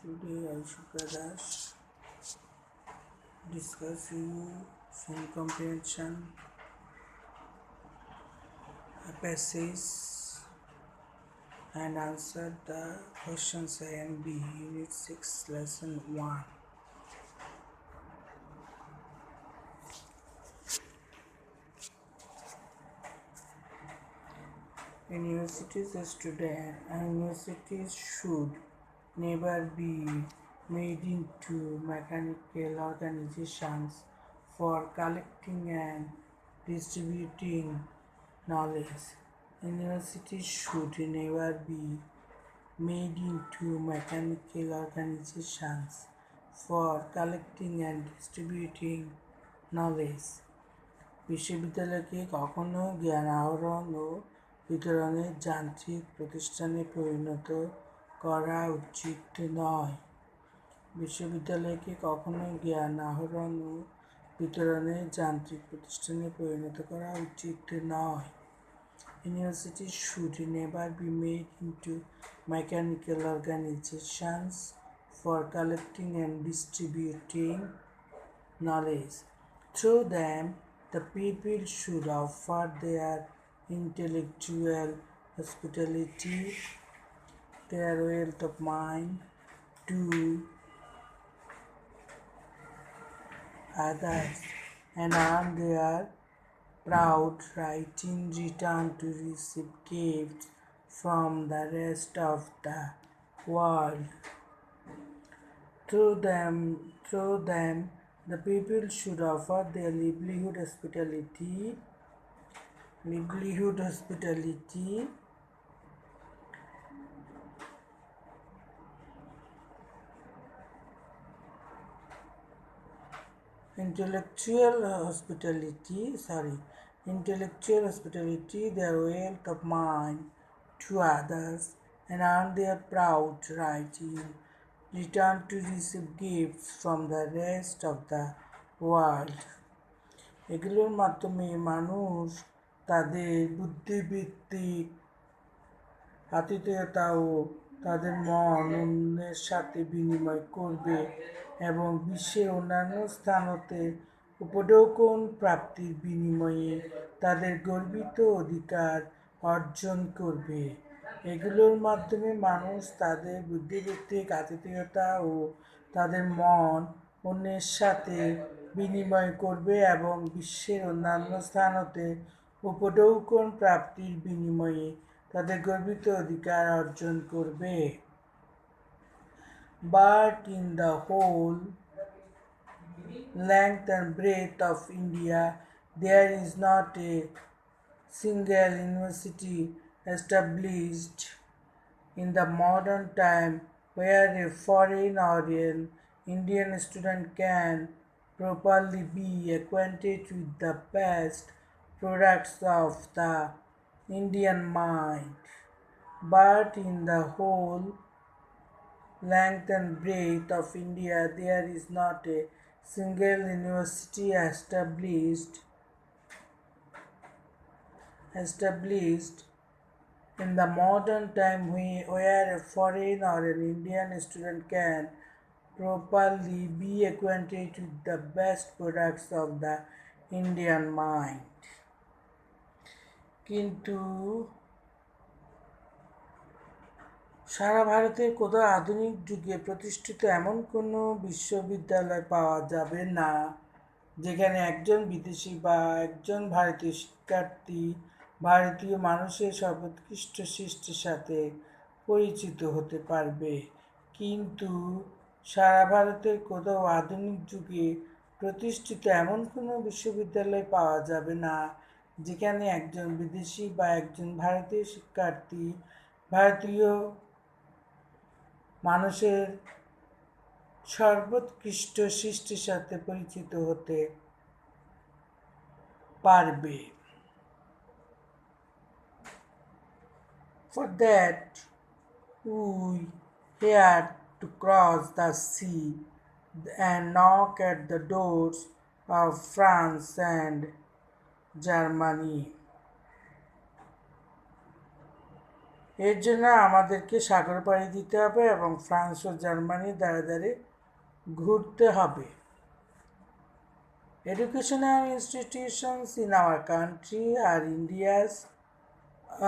Today I, Supradash, discuss you some comprehension a passage and answer the questions A and B, Unit 6, Lesson 1. Universities should never be made into mechanical organizations for collecting and distributing knowledge. Universities should never be made into mechanical organizations for collecting and distributing knowledge. বিশ্ববিদ্যালয়কে কখনো জ্ঞান আহরণ ও বিতরণের যান্ত্রিক প্রতিষ্ঠানে পরিণত করা উচিত নয়। বিশ্ববিদ্যালয়কে কখনো জ্ঞান আহরণ ও বিতরণের যান্ত্রিক প্রতিষ্ঠানে পরিণত করা উচিত নয়। Universities should never be made into mechanical organizations for collecting and distributing knowledge. Through them, the people should offer their intellectual hospitality, their wealth of mind to others and earn their proud right in return to receive gifts from the rest of the world. Through them, the people should offer their livelihood hospitality, intellectual hospitality, their wealth of mind to others, and earn their proud right in return to receive gifts from the rest of the world. এগুলোর মাধ্যমে মানুষ তাদের বুদ্ধিবৃত্তিক আতিথেয়তা ও তাদের মন অন্যের সাথে বিনিময় করবে এবং বিশ্বের অন্যান্য স্থানতে উপঢৌকন প্রাপ্তির বিনিময়ে তাদের গর্বিত অধিকার অর্জন করবে। এগুলোর মাধ্যমে মানুষ তাদের বুদ্ধিবৃত্তিক আতিথেয়তা ও তাদের মন অন্যের সাথে বিনিময় করবে এবং বিশ্বের অন্যান্য স্থানতে উপঢৌকন প্রাপ্তির বিনিময়ে তাদের গর্বিত অধিকার অর্জন করবে। But in the whole length and breadth of India, there is not a single university established in the modern time where a foreign or an Indian student can properly be acquainted with the best products of the Indian mind. But in the whole length and breadth of India, there is not a single university established in the modern time where a foreign or an Indian student can properly be acquainted with the best products of the Indian mind. কিন্তু সারা ভারতের কোথাও আধুনিক যুগে প্রতিষ্ঠিত এমন কোনো বিশ্ববিদ্যালয় পাওয়া যাবে না যেখানে একজন বিদেশি বা একজন ভারতীয় শিক্ষার্থী ভারতীয় মানুষের সর্বোৎকৃষ্ট সৃষ্টির সাথে পরিচিত হতে পারবে। কিন্তু সারা ভারতের কোথাও আধুনিক যুগে প্রতিষ্ঠিত এমন কোনো বিশ্ববিদ্যালয় পাওয়া যাবে না যেখানে একজন বিদেশি বা একজন ভারতীয় শিক্ষার্থী ভারতীয় মানুষের সর্বোৎকৃষ্ট সৃষ্টির সাথে পরিচিত হতে পারবে। For that, we had to cross the sea and knock at the doors of France and Germany. এর জন্য আমাদেরকে সাগর পাড়ি দিতে হবে এবং ফ্রান্স ও জার্মানির দ্বারে দ্বারে ঘুরতে হবে। Educational institutions in our country are India's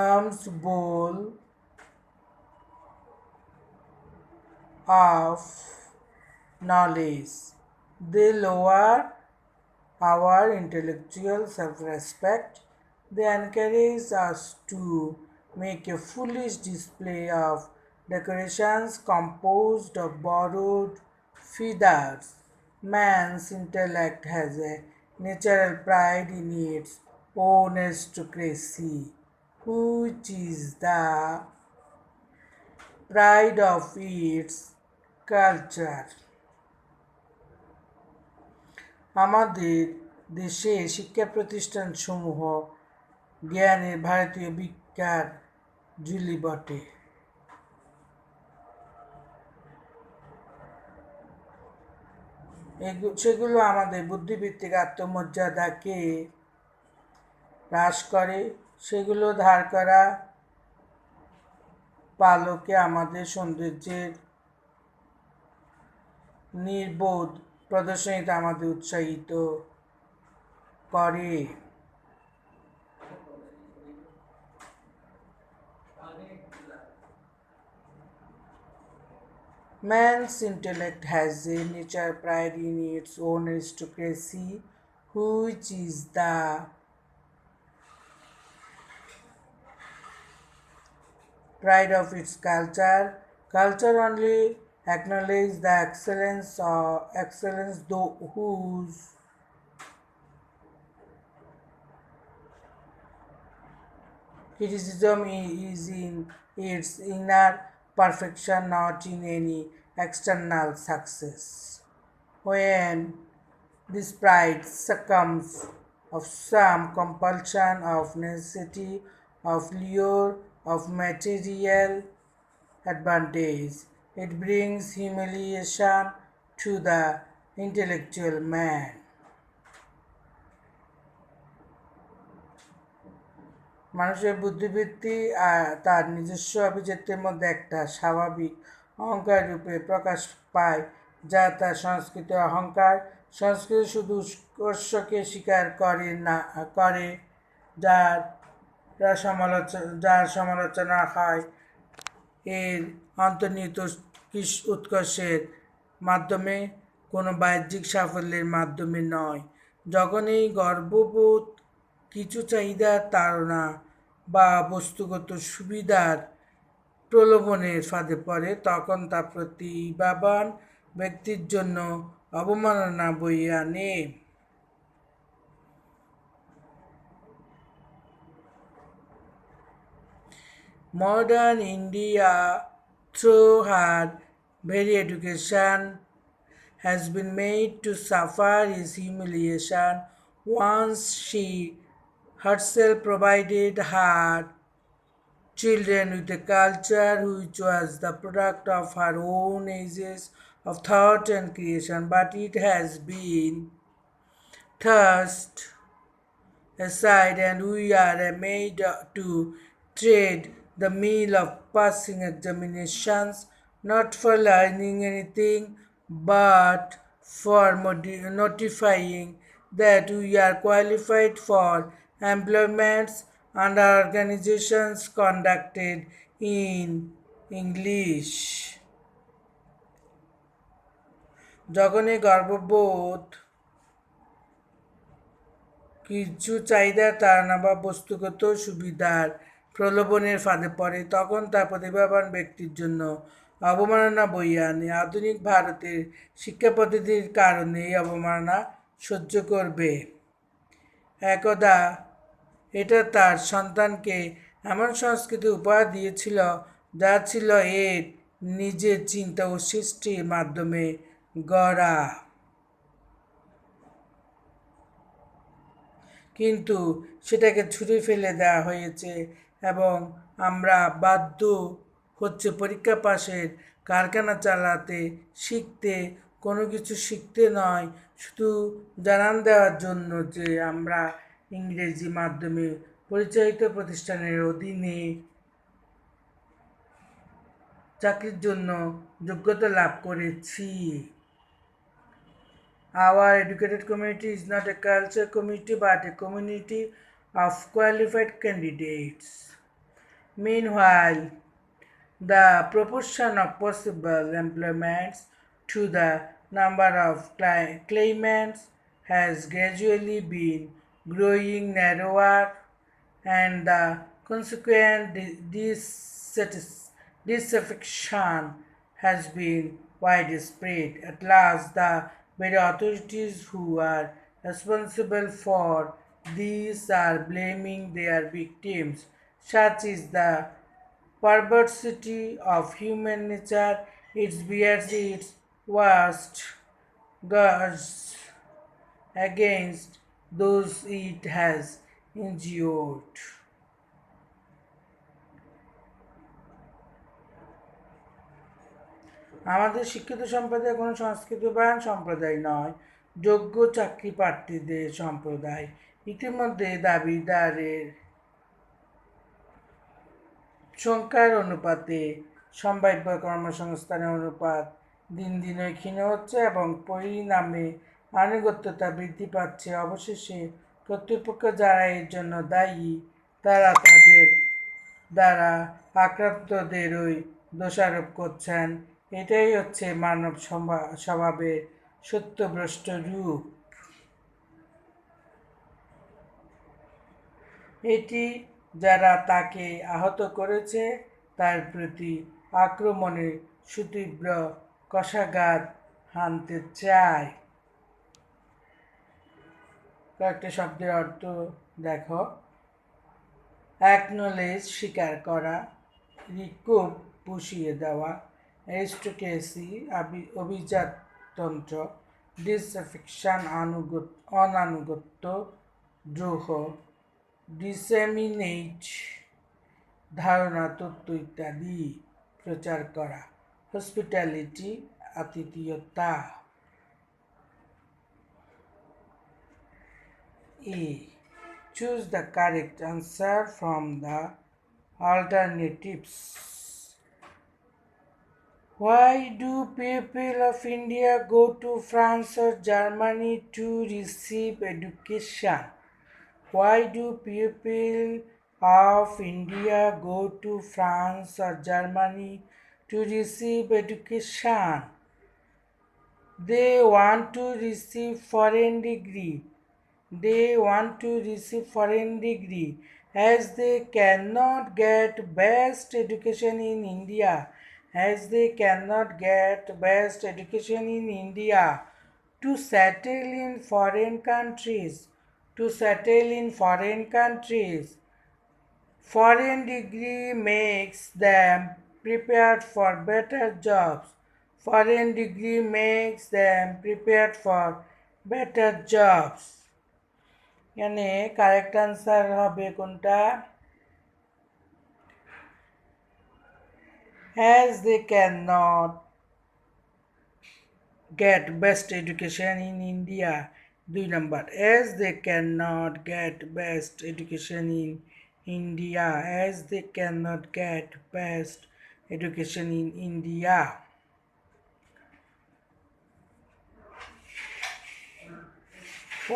arms bowl of knowledge. They lower our intellectual self-respect. They encourage us to make a foolish display of decorations composed of borrowed feathers. Man's intellect has a natural pride in its own aristocracy, which is the pride of its culture. আমাদের দেশে শিক্ষা প্রতিষ্ঠানসমূহ জ্ঞানের ভারতীয় বিজ্ঞান ঝুলি বটে। সেগুলো আমাদের বুদ্ধিভিত্তিক আত্মমর্যাদাকে হ্রাস করে। সেগুলো ধার করা পালকে আমাদের সৌন্দর্যের নির্বোধ প্রদর্শনীতে আমাদের উৎসাহিত করে। Man's intellect has a natural pride in its own aristocracy, which is the pride of its culture. Culture only acknowledges the excellence whose criticism is in its inner perfection, not in any external success. When this pride succumbs of some compulsion, of necessity, of lure, of material advantage, it brings humiliation to the intellectual man. মানুষের বুদ্ধিবৃত্তি তার নিজস্ব অভিজাত্যের মধ্যে একটা স্বাভাবিক অহংকার রূপে প্রকাশ পায়, যা তার সংস্কৃত অহংকার। সংস্কৃতি শুধু উৎকর্ষকে স্বীকার করে, যার সমালোচনা হয় এর অন্তর্নিহিত উৎকর্ষের মাধ্যমে, কোনো বাহ্যিক সাফল্যের মাধ্যমে নয়। যখন এই গর্ববোধ কিছু চাহিদার তাড়না বা বস্তুগত সুবিধার প্রলোভনের ফাঁদে পড়ে, তখন তা প্রতিভাবান ব্যক্তির জন্য অবমাননা বয়ে আনে। Modern India, through her very education, has been made to suffer his humiliation. Once she herself provided her children with a culture which was the product of her own ages of thought and creation, but it has been thrust aside, and we are made to tread the meal of passing examinations, not for learning anything, but for notifying that we are qualified for employments under organizations conducted in English. যখন এই গর্ববোধ কিছু চাহিদার তাড়না বা বস্তুগত সুবিধার প্রলোভনের ফাঁদে পড়ে, তখন তা প্রতিভাবান ব্যক্তির জন্য অবমাননা বয়ে আনে। আধুনিক ভারতের শিক্ষা পদ্ধতির কারণে এই অবমাননা সহ্য করবে। একদা এটা তার সন্তানকে এমন সংস্কৃতি উপহার দিয়েছিল যা ছিল এর নিজের চিন্তা ও সৃষ্টির মাধ্যমে গড়া। কিন্তু সেটাকে ছুঁড়ে ফেলে দেওয়া হয়েছে এবং আমরা বাধ্য হচ্ছে পরীক্ষা পাশের কারখানা চালাতে, শিখতে, কোনো কিছু শিখতে নয়, শুধু জানান দেওয়ার জন্য যে আমরা ইংরেজি মাধ্যমে পরিচালিত প্রতিষ্ঠানের অধীনে চাকরির জন্য যোগ্যতা লাভ করেছি। Our educated community is not a culture community but a community of qualified candidates. Meanwhile, the proportion of possible employments to the number of claimants has gradually been growing narrower, and the consequent disaffection has been widespread. At last, the very authorities who are responsible for these are blaming their victims. Such is the perversity of human nature. It bears its worst gauge against those it has injured. আমাদের শিক্ষিত সম্প্রদায় কোনো সংস্কৃতিবান সম্প্রদায় নয়, যোগ্য চাকরি প্রার্থীদের সম্প্রদায়। ইতিমধ্যে দাবিদারের সংখ্যার অনুপাতে সম্ভাব্য কর্মসংস্থানের অনুপাত দিন দিনই ক্ষীণ হচ্ছে এবং পরিণামে আনুগত্যতা বৃদ্ধি পাচ্ছে। অবশেষে কর্তৃপক্ষ যারা এর জন্য দায়ী তারা তাদের দ্বারা আক্রান্তদেরই দোষারোপ করছেন। এটাই হচ্ছে মানব স্বভাবের সত্যভ্রষ্ট রূপ। এটি যারা তাকে আহত করেছে তার প্রতি আক্রমণের সুতীব্র কষাঘাত হানতে চায়। কয়েকটা শব্দের অর্থ দেখো। অ্যাকনোলেজ স্বীকার করা, রিকুপ পুষিয়ে দেওয়া, অ্যারিস্টোক্রেসি অভিজাততন্ত্র, ডিসঅ্যাফেকশন অনানুগত্য, দ্রোহ, ডিসেমিনেট ধারণা তত্ত্ব ইত্যাদি প্রচার করা, হসপিটালিটি আতিথেয়তা। A. Choose the correct answer from the alternatives. Why do people of India go to France or Germany to receive education? Why do people of India go to France or Germany to receive education? They want to receive foreign degree. They want to receive foreign degree as they cannot get best education in India. As they cannot get best education in India, to settle in foreign countries. To settle in foreign countries. Foreign degree makes them prepared for better jobs. Foreign degree makes them prepared for better jobs. এখানে correct answer হবে কোনটা? As they cannot get best education in India. 2 number. As they cannot get best education in India. As they cannot get best education in India.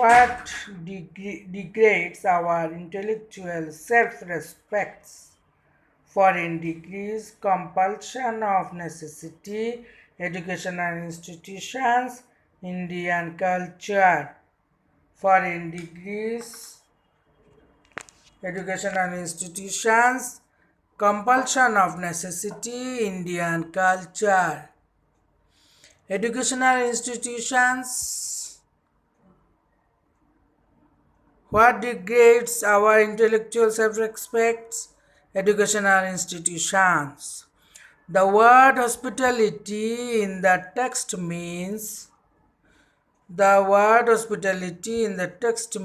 What degrades our intellectual self-respect? Foreign degrees, compulsion of necessity, educational institutions, Indian culture. Foreign degrees, educational institutions, compulsion of necessity, Indian culture. Educational institutions. What degrades our intellectual self-respect? Educational institutions. The word hospitality in the text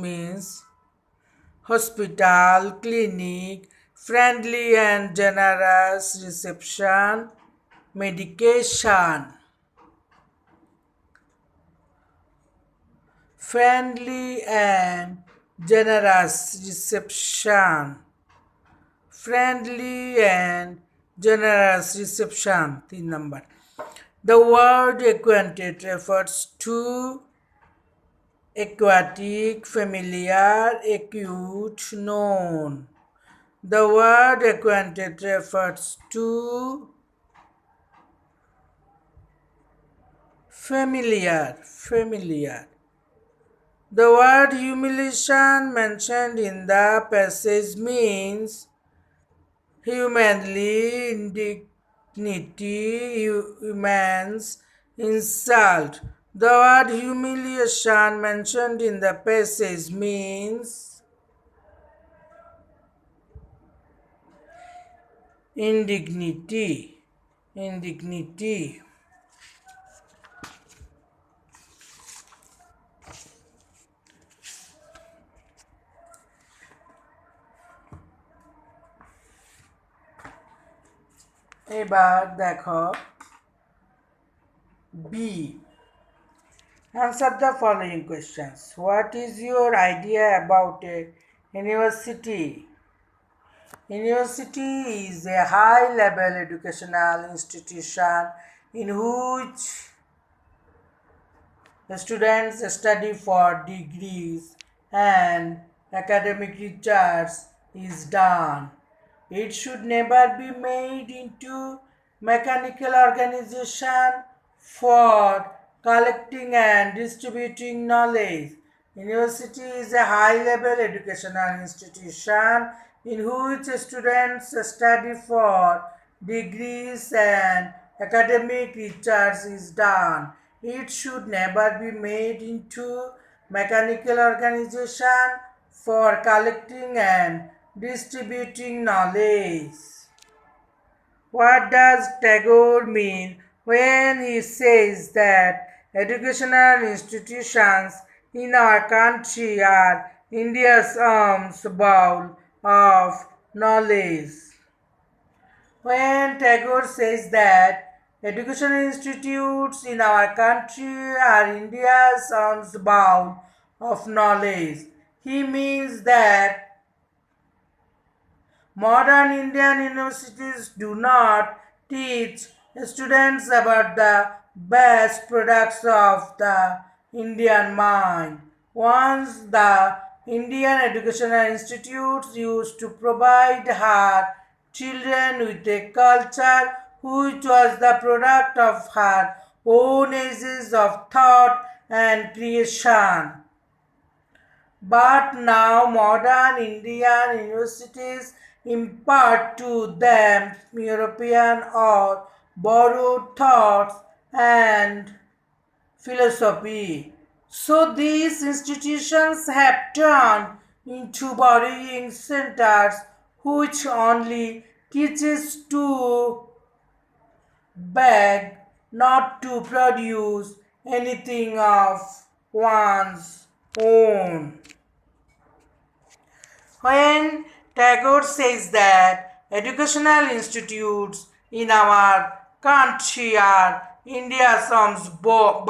means hospital, clinic, friendly and generous reception, medication. Friendly and generous reception. Friendly and generous reception. 3 number. The word acquainted refers to aquatic, familiar, acute, known. The word acquainted refers to familiar. The word humiliation mentioned in the passage means humanly indignity, humans insult. The word humiliation mentioned in the passage means indignity. এবার দেখো B. Answer the following questions. What is your idea about a university? University is a high-level educational institution in which students study for degrees and academic research is done. It should never be made into mechanical organization for collecting and distributing knowledge. University is a high-level educational institution in which students study for degrees and academic research is done. It should never be made into mechanical organization for collecting and distributing knowledge. What does Tagore mean when he says that educational institutions in our country are India's alms bowl of knowledge? When Tagore says that educational institutes in our country are India's alms bowl of knowledge, he means that modern Indian universities do not teach students about the best products of the Indian mind. Once the Indian educational institutes used to provide her children with a culture which was the product of her own ages of thought and creation. But now modern Indian universities impart to them European or borrowed thoughts and philosophy. So these institutions have turned into borrowing centers which only teaches to beg, not to produce anything of one's own. When Tagore says that educational institutes in our country are India's bowl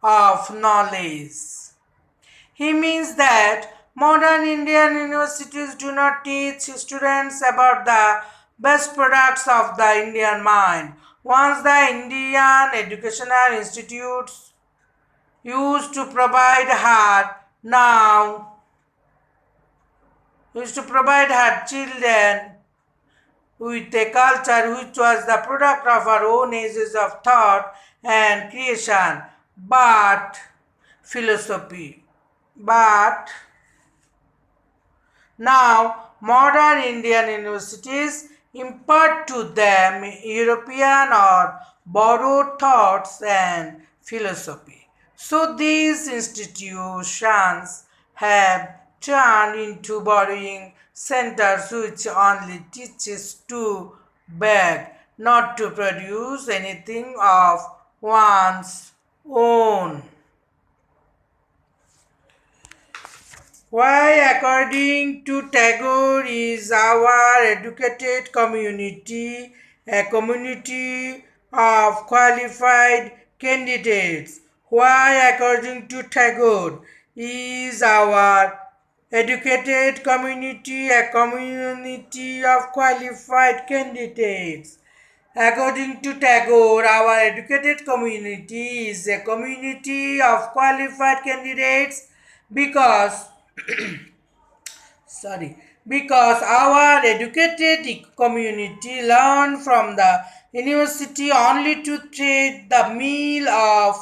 of knowledge, he means that modern Indian universities do not teach students about the best products of the Indian mind. Once the Indian educational institutes used to provide her children with a culture which was the product of her own ages of thought and creation, but philosophy. But now modern Indian universities impart to them European or borrowed thoughts and philosophy. So these institutions have turned into borrowing centers which only teaches to beg, not to produce anything of one's own. Why, according to Tagore, is our educated community a community of qualified candidates? Why, according to Tagore, is our educated community, a community of qualified candidates. According to Tagore, our educated community is a community of qualified candidates because because our educated community learn from the university only to trade the meal of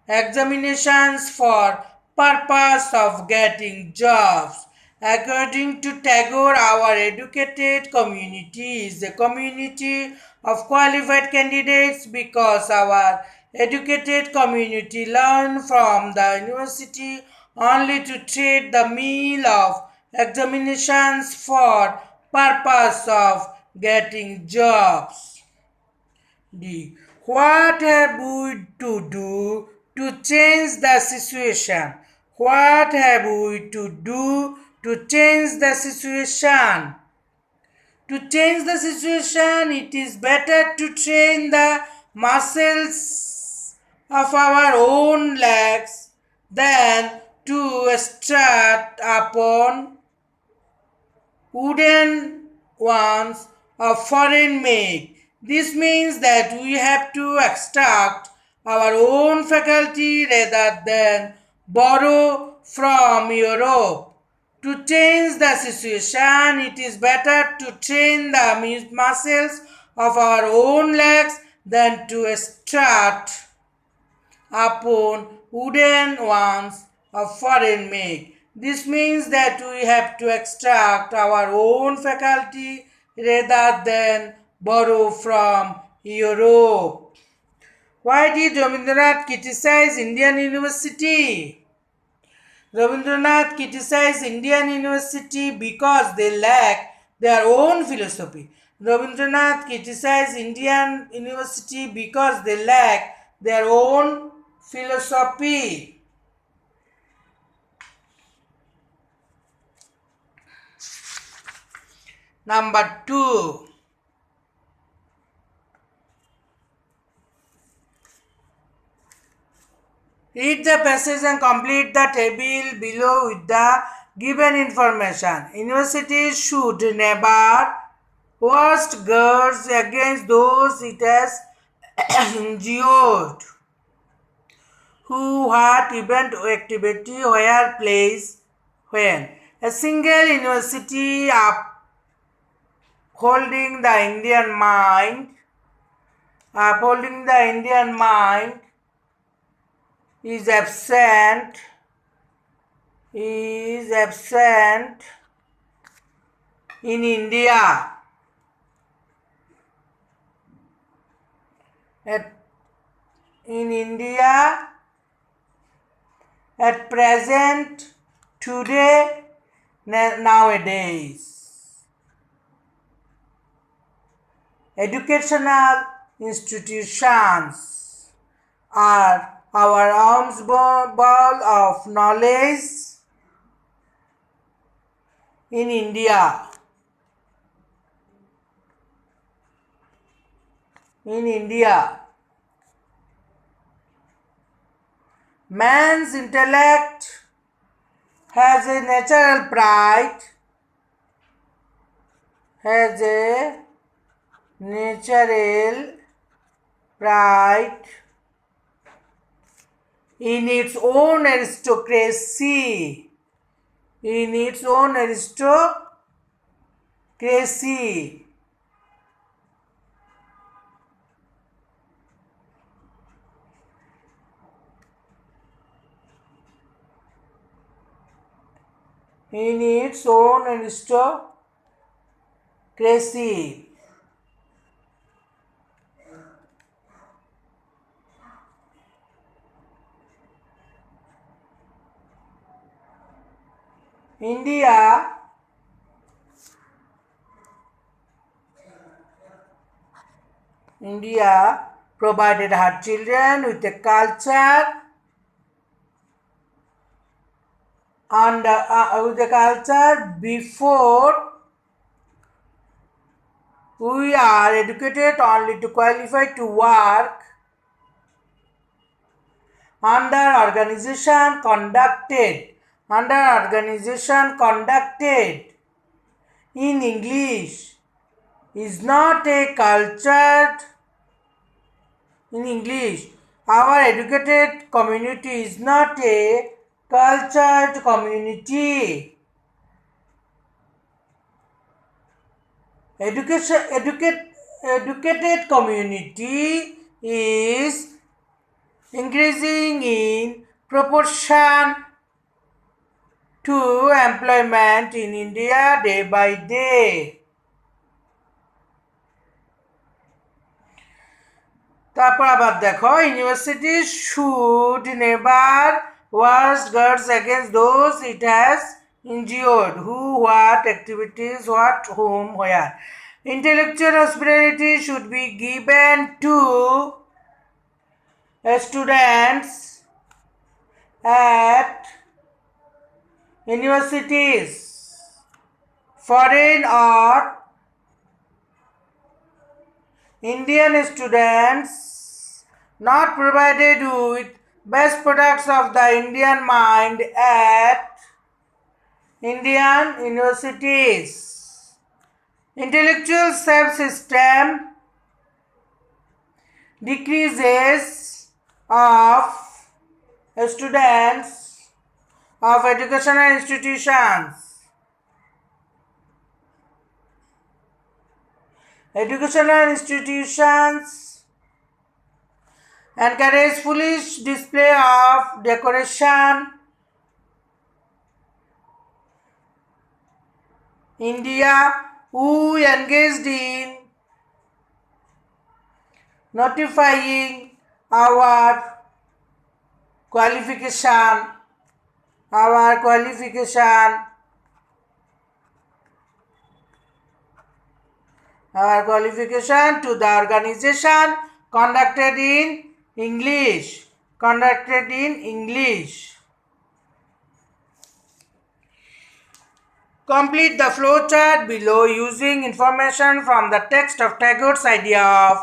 examinations for purpose of getting jobs. According to Tagore, our educated community is a community of qualified candidates because our educated community learn from the university only to trade the meal of examinations for purpose of getting jobs. D. What have we to do to change the situation? What have we to do to change the situation? To change the situation, it is better to train the muscles of our own legs than to start upon wooden ones of foreign make. This means that we have to extract our own faculty rather than borrow from Europe. To change the situation, it is better to train the muscles of our own legs than to start upon wooden ones of foreign make. This means that we have to extract our own faculty rather than borrow from Europe. Why did Rabindranath criticize Indian University? Rabindranath criticized Indian University because they lack their own philosophy. Rabindranath criticized Indian University because they lack their own philosophy. Number 2. Read the passage and complete the table below with the given information. Universities should never worst guards against those it has injured. Who, what, event, activity, where, place, when. A single university upholding the Indian mind is absent in India. In India at present, today, nowadays. Educational institutions are our arms ball of knowledge in India. Man's intellect has a natural pride, in its own aristocracy. In its own aristocracy. India provided her children with a culture before we are educated only to qualify to work under organization conducted in English is not a cultured in English. Our educated community is not a cultured community. Educated community is increasing in proportion to employment in India day by day. তারপর আবার দেখো, university should never was guards against those it has injured, who, what, activities, what, whom, where. Intellectual prosperity should be given to students at universities, foreign or Indian students not provided with best products of the Indian mind at Indian universities. Intellectual self-esteem decreases of students of educational institutions. Educational institutions encourage foolish display of decoration. India, who engaged in notifying our qualification to the organization conducted in English. Complete the flowchart below using information from the text of Tagore's idea of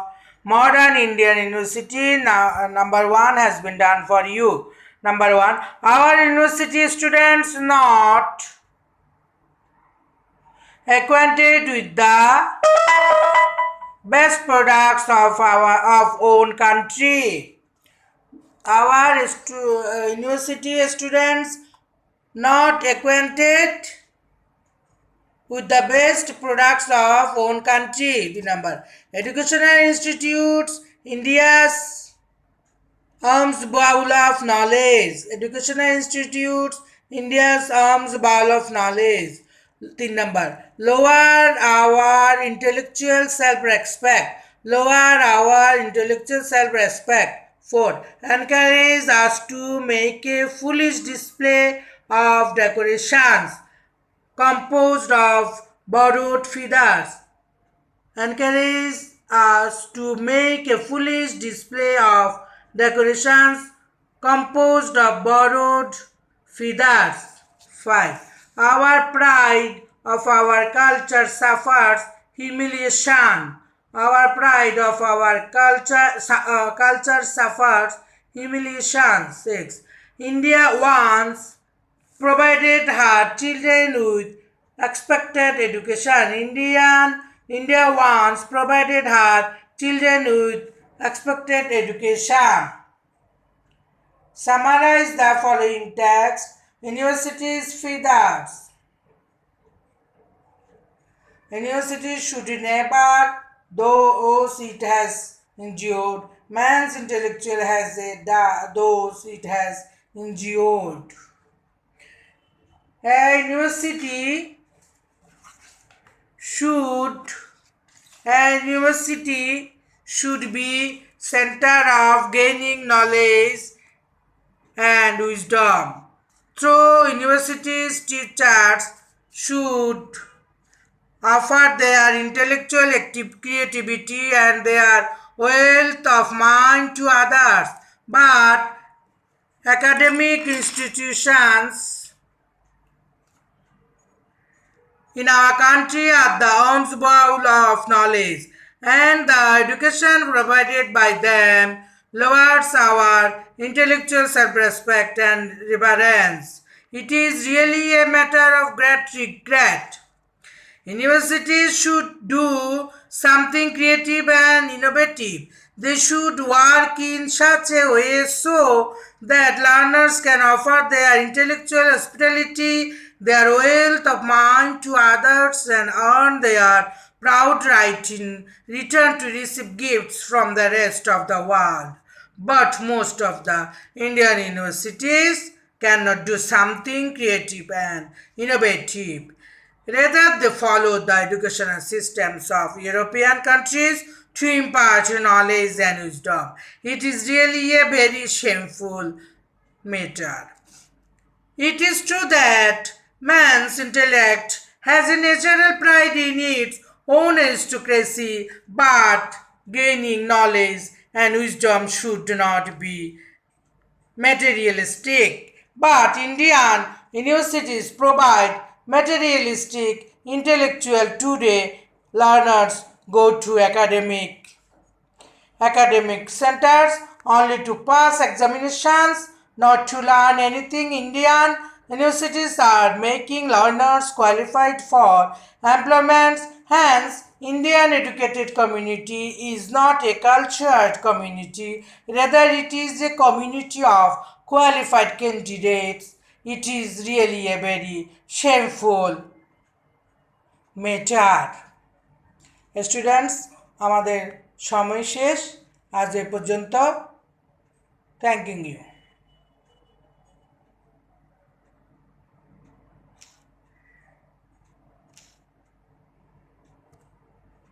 modern Indian university. Now, number 1 has been done for you. Number 1, our university students not acquainted with the best products of our own country. Our university students not acquainted with the best products of own country. The number. Educational institutes, India's alms bowl of knowledge. Educational institutes, India's alms bowl of knowledge. 3 number. Lower our intellectual self-respect. 4. Encourage us to make a foolish display of decorations composed of borrowed feathers. Encourage us to make a foolish display of decorations composed of borrowed feathers. 5. Our pride of our culture suffers humiliation. Our pride of our culture suffers humiliation. 6. India once provided her children with expected education. India once provided her children with expected education. Summarize the following text. Universities feathers. University should never, those it has injured. Man's intellectual has those it has injured. A university should be center of gaining knowledge and wisdom. Through universities, teachers should offer their intellectual creativity and their wealth of mind to others, but academic institutions in our country are the alms bowl of knowledge, and the education provided by them lowers our intellectual self-respect and reverence. It is really a matter of great regret. Universities should do something creative and innovative. They should work in such a way so that learners can offer their intellectual hospitality, their wealth of mind to others and earn their proud right in return to receive gifts from the rest of the world. But most of the Indian universities cannot do something creative and innovative. Rather, they follow the educational systems of European countries to impart knowledge and wisdom. It is really a very shameful matter. It is true that man's intellect has a natural pride in its own aristocracy, but gaining knowledge and wisdom should not be materialistic. But Indian universities provide materialistic intellectual today. Learners go to academic centers only to pass examinations, not to learn anything. Indian universities are making learners qualified for employment. Hence, Indian educated community is not a cultured community, rather it is a community of qualified candidates. It is really a very shameful matter. Students, আমাদের সময় শেষ। আজ এ পর্যন্ত। Thanking you.